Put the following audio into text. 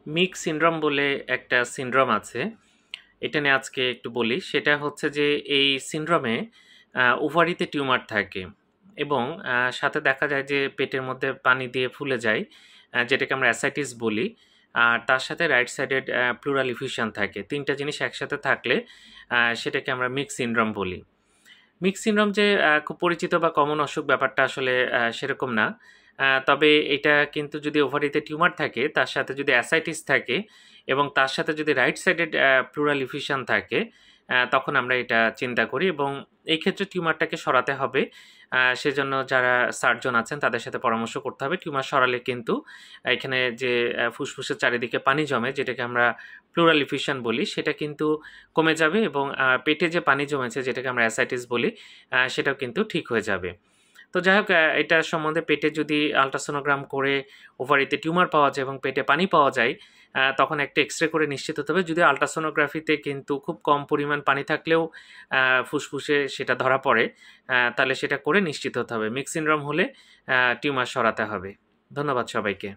মিক syndrome বলে একটা syndrome আছে। এটা নিয়ে আজকে একটু বলি। সেটা হচ্ছে যে এই সিনড্রোমে ওভারিতে টিউমার থাকে এবং সাথে দেখা যায় যে পেটের মধ্যে পানি দিয়ে ফুলে যায়, যেটাকে আমরা অ্যাসাইটিস বলি। আর তার সাথে রাইট সাইডেড প্লুরাল ইফিউশন থাকে। ৩ টা জিনিস একসাথে থাকলে সেটাকে আমরা মিক সিনড্রোম বলি। মিক্স সিনড্রোম যে খুব পরিচিত বা কমন অসুখ ব্যাপারটা আসলে সেরকম না। তবে এটা কিন্তু যদি ওভারিতে টিউমার থাকে, তার সাথে যদি অ্যাসাইটিস থাকে এবং তার সাথে যদি রাইট সাইডেড প্লুরাল ইফিউশন থাকে, তখন আমরা এটা চিন্তা করি এবং এই ক্ষেত্রে টিউমারটাকে সরাতে হবে। সেজন্য যারা সার্জন আছেন তাদের সাথে পরামর্শ করতে হবে। টিউমার সরালে কিন্তু এখানে যে ফুসফুসের চারিদিকে পানি জমে, যেটাকে আমরা প্লুরাল ইফিউশন বলি, সেটা কিন্তু কমে যাবে এবং পেটে যে পানি জমেছে, যেটাকে আমরা অ্যাসাইটিস বলি, সেটাও কিন্তু ঠিক হয়ে যাবে। তো যাই হোক, এটা সম্বন্ধে পেটে যদি আল্ট্রাসোনোগ্রাম করে ওভারিতে টিউমার পাওয়া যায় এবং পেটে পানি পাওয়া যায়, তখন একটা এক্স-রে করে নিশ্চিত হতে হবে। যদিও আল্ট্রাসোনোগ্রাফিতে কিন্তু খুব কম পরিমাণ পানি থাকলেও ফুসফুসে সেটা ধরা পড়ে, তাহলে সেটা করে নিশ্চিত হতে হবে। মিক্স সিনড্রোম হলে টিউমার সরাতে হবে। ধন্যবাদ সবাইকে।